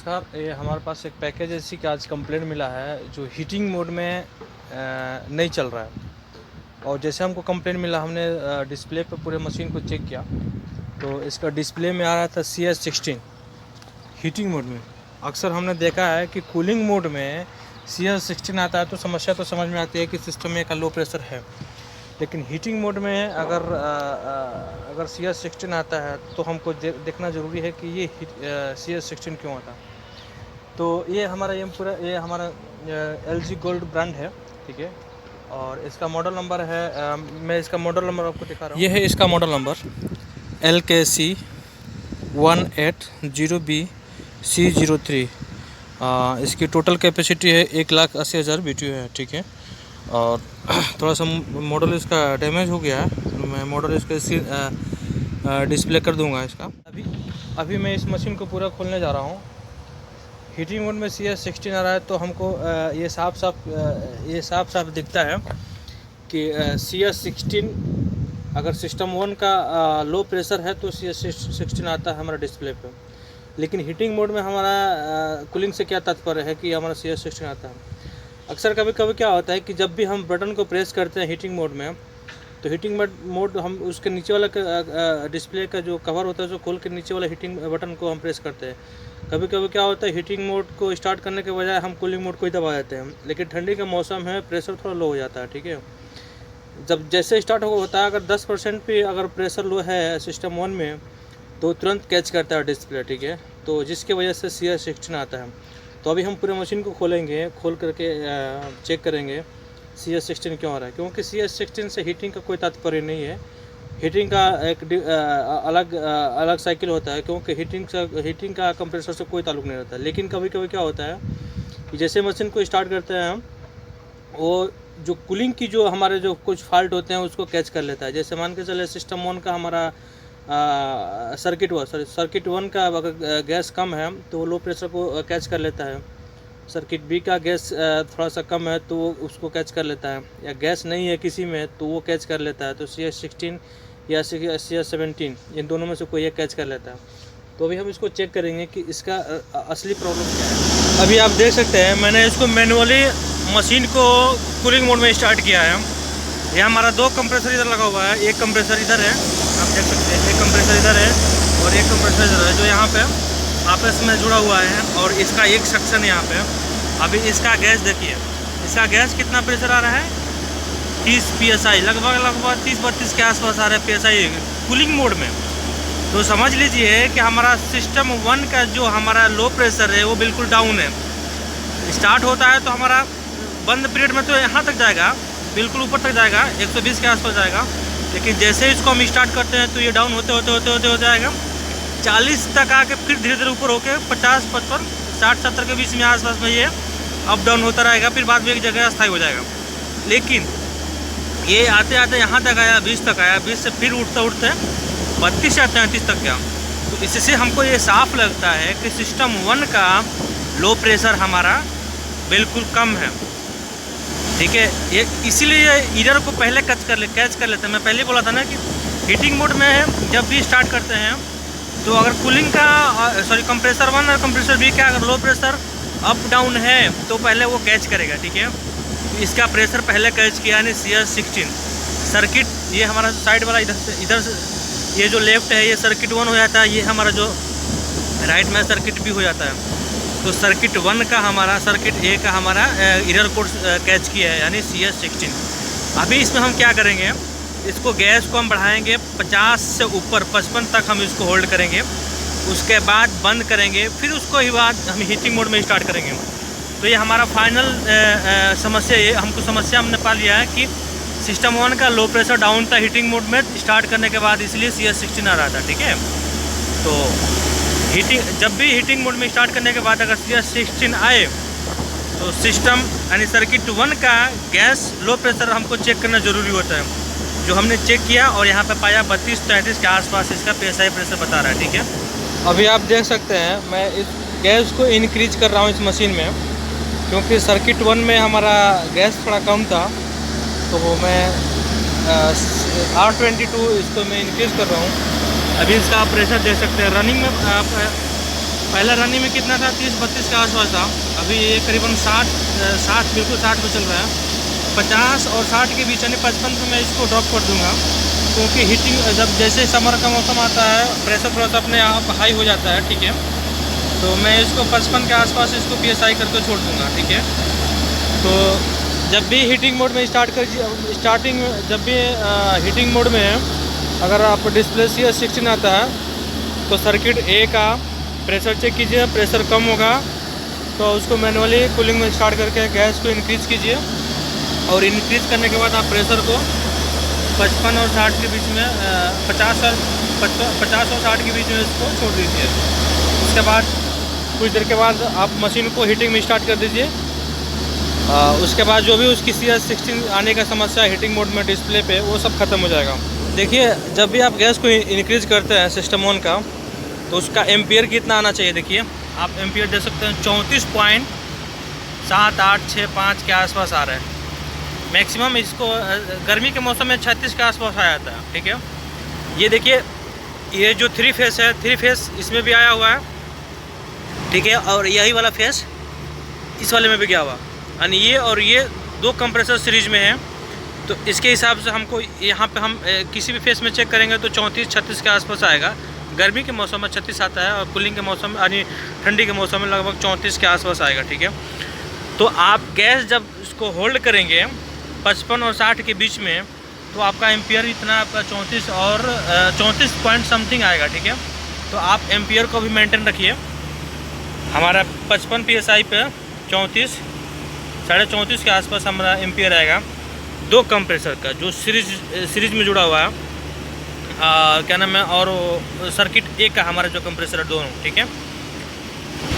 नमस्कार। ये हमारे पास एक पैकेज ऐसी कि आज कंप्लेंट मिला है जो हीटिंग मोड में नहीं चल रहा है। और जैसे हमको कंप्लेंट मिला, हमने डिस्प्ले पे पूरे मशीन को चेक किया तो इसका डिस्प्ले में आ रहा था CS16 हीटिंग मोड में। अक्सर हमने देखा है कि कूलिंग मोड में CS16 आता है तो समस्या तो समझ में आती है कि सिस्टम में का लो प्रेशर है, लेकिन हीटिंग मोड में अगर CS16 आता है तो हमको देखना ज़रूरी है कि ये CS16 क्यों आता है। तो ये हमारा LG गोल्ड ब्रांड है, ठीक है। और इसका मॉडल नंबर है, मैं इसका मॉडल नंबर आपको दिखा रहा हूँ। ये है इसका मॉडल नंबर LKC 180BC03। इसकी टोटल कैपेसिटी है 1,80,000 BTU है, ठीक है। और थोड़ा सा मॉडल इसका डैमेज हो गया है, तो मैं मॉडल इसका डिस्प्ले कर दूंगा इसका। अभी मैं इस मशीन को पूरा खोलने जा रहा हूँ। हीटिंग मोड में CS16 आ रहा है तो हमको ये साफ साफ दिखता है कि CS16 अगर सिस्टम 1 का लो प्रेशर है तो CS16 आता है हमारा डिस्प्ले पे। लेकिन हीटिंग मोड में हमारा कूलिंग से क्या तात्पर्य है कि हमारा CS16 आता है। अक्सर कभी क्या होता है कि जब भी हम बटन को प्रेस करते हैं हीटिंग मोड में, तो हीटिंग मोड हम उसके नीचे वाला डिस्प्ले का जो कवर होता है उसको खोल के नीचे वाला हीटिंग बटन को हम प्रेस करते हैं। कभी क्या होता है, हीटिंग मोड को स्टार्ट करने के बजाय हम कूलिंग मोड को ही दबा देते हैं। लेकिन ठंडी का मौसम है, प्रेशर थोड़ा लो हो जाता है, ठीक है। जब जैसे स्टार्ट होता है, अगर 10% भी अगर प्रेशर लो है सिस्टम 1 में तो तुरंत कैच करता है डिस्प्ले, ठीक है। तो जिसकी वजह से CS16 आता है। तो अभी हम पूरे मशीन को खोल करके चेक करेंगे CS16 क्यों आ रहा है। क्योंकि CS16 से हीटिंग का कोई तात्पर्य नहीं है। हीटिंग का एक अलग साइकिल होता है, क्योंकि हीटिंग का कंप्रेसर से कोई ताल्लुक नहीं रहता। लेकिन कभी क्या होता है कि जैसे मशीन को स्टार्ट करते हैं हम, वो जो कूलिंग की जो हमारे जो कुछ फॉल्ट होते हैं उसको कैच कर लेता है। जैसे मान के चले सिस्टम 1 का हमारा सर्किट 1 का अगर गैस कम है तो लो प्रेशर को कैच कर लेता है। सर्किट B का गैस थोड़ा सा कम है तो वो उसको कैच कर लेता है, या गैस नहीं है किसी में तो वो कैच कर लेता है। तो CS16 या CS17 इन दोनों में से कोई एक कैच कर लेता है। तो अभी हम इसको चेक करेंगे कि इसका असली प्रॉब्लम क्या है। अभी आप देख सकते हैं मैंने इसको मैनुअली मशीन को कूलिंग मोड में स्टार्ट किया है। ये हमारा 2 कंप्रेसर इधर लगा हुआ है, एक कंप्रेसर इधर है, आप देख सकते हैं, एक कंप्रेसर इधर है और एक कंप्रेसर इधर है जो यहाँ पे आपस में जुड़ा हुआ है। और इसका एक सेक्शन यहाँ पे। अभी इसका गैस देखिए, इसका गैस कितना प्रेशर आ रहा है, 30 PSI, लगभग 30-32 के आसपास आ रहा है PSI कूलिंग मोड में। तो समझ लीजिए कि हमारा सिस्टम 1 का जो हमारा लो प्रेशर है वो बिल्कुल डाउन है। स्टार्ट होता है तो हमारा बंद पीरियड में तो यहाँ तक जाएगा, बिल्कुल ऊपर तक जाएगा, 120 के आसपास जाएगा। लेकिन जैसे इसको हम स्टार्ट करते हैं तो ये डाउन होते हो जाएगा 40 तक आके फिर धीरे धीरे ऊपर होके 50, 55, 60, 70 के बीच में आसपास में ये अप डाउन होता रहेगा। फिर बाद में एक जगह स्थायी हो जाएगा। लेकिन ये आते आते यहाँ तक आया, 20 तक आया, 20 से फिर उठते 32 या 33 तक गया। तो इससे हमको ये साफ लगता है कि सिस्टम 1 का लो प्रेशर हमारा बिल्कुल कम है, ठीक है। ये इसीलिए एरर को पहले कैच कर लेते हैं। मैं पहले बोला था ना कि हीटिंग मोड में जब भी स्टार्ट करते हैं तो अगर कूलिंग का कंप्रेसर 1 और कंप्रेसर B का अगर लो प्रेशर अप डाउन है तो पहले वो कैच करेगा, ठीक है। तो इसका प्रेशर पहले कैच किया, यानी CS16 सर्किट, ये हमारा साइड वाला इधर से ये जो लेफ्ट है ये सर्किट 1 हो जाता है, ये हमारा जो राइट में सर्किट B हो जाता है। तो सर्किट 1 का हमारा, सर्किट A का हमारा एरर कोड कैच किया है, यानी CS16। अभी इसमें हम क्या करेंगे, इसको गैस को हम बढ़ाएंगे 50 से ऊपर, 55 तक हम इसको होल्ड करेंगे। उसके बाद बंद करेंगे, फिर उसको ही बाद हम हीटिंग मोड में स्टार्ट करेंगे। तो ये हमारा फाइनल समस्या, ये हमने पा लिया है कि सिस्टम 1 का लो प्रेशर डाउन था हीटिंग मोड में स्टार्ट करने के बाद, इसलिए CS16 आ रहा था, ठीक है। तो जब भी हीटिंग मोड में स्टार्ट करने के बाद अगर CS16 आए तो सिस्टम यानी सर्किट 1 का गैस लो प्रेशर हमको चेक करना ज़रूरी होता है, जो हमने चेक किया और यहाँ पे पाया 32-33 के आसपास इसका PSI प्रेशर बता रहा है, ठीक है। अभी आप देख सकते हैं मैं इस गैस को इंक्रीज कर रहा हूँ इस मशीन में, क्योंकि सर्किट 1 में हमारा गैस थोड़ा कम था। तो मैं R22 इसको मैं इंक्रीज कर रहा हूँ। अभी इसका आप प्रेशर देख सकते हैं, रनिंग में आप पहला रनिंग में कितना था, 30-32 के आसपास था। अभी ये करीबन 60 बिल्कुल 60 पे चल रहा है। 50 और 60 के बीच यानी 55 पे मैं इसको ड्रॉप कर दूंगा, क्योंकि हीटिंग जब जैसे समर का मौसम आता है प्रेशर थोड़ा सा अपने आप हाई हो जाता है, ठीक है। तो मैं इसको 55 के आसपास इसको PSI करके छोड़ दूंगा, ठीक है। तो जब भी हीटिंग मोड में जब भी हीटिंग मोड में अगर आप डिस्प्ले CS16 आता है तो सर्किट A का प्रेशर चेक कीजिए, प्रेशर कम होगा तो उसको मैनुअली कूलिंग में स्टार्ट करके गैस को इंक्रीज़ कीजिए, और इंक्रीज़ करने के बाद आप प्रेशर को 55 और 60 के बीच में 50 और 60 के बीच में इसको छोड़ दीजिए। उसके बाद कुछ देर के बाद आप मशीन को हीटिंग में स्टार्ट कर दीजिए। उसके बाद जो भी उसकी CS16 आने का समस्या हीटिंग मोड में डिस्प्ले पे, वो सब ख़त्म हो जाएगा। देखिए, जब भी आप गैस को इंक्रीज़ करते हैं सिस्टम ऑन का, तो उसका एम्पियर कितना आना चाहिए। देखिए आप एम्पियर दे सकते हैं 34.7865 के आसपास आ रहा है मैक्सिमम। इसको गर्मी के मौसम में 36 के आसपास आ जाता है, ठीक है। ये देखिए, ये जो 3 फेस है, 3 फेस इसमें भी आया हुआ है, ठीक है। और यही वाला फेस इस वाले में भी गया हुआ, यानी ये और ये 2 कंप्रेसर सीरीज में है। तो इसके हिसाब से हमको यहाँ पे हम किसी भी फेस में चेक करेंगे तो 34-36 के आसपास आएगा। गर्मी के मौसम में 36 आता है, और कूलिंग के मौसम यानी ठंडी के मौसम में लगभग 34 के आसपास आएगा, ठीक है। तो आप गैस जब इसको होल्ड करेंगे 55 और 60 के बीच में, तो आपका एम्पियर इतना आपका 34 और 34 पॉइंट समथिंग आएगा, ठीक है। तो आप एम्पियर को भी मेंटेन रखिए। हमारा 55 PSI पे 34-34.5 के आसपास हमारा एम्पियर आएगा। 2 कंप्रेसर का जो सीरीज में जुड़ा हुआ है, क्या नाम है, और सर्किट A का हमारा जो कंप्रेसर है, दोनों, ठीक है।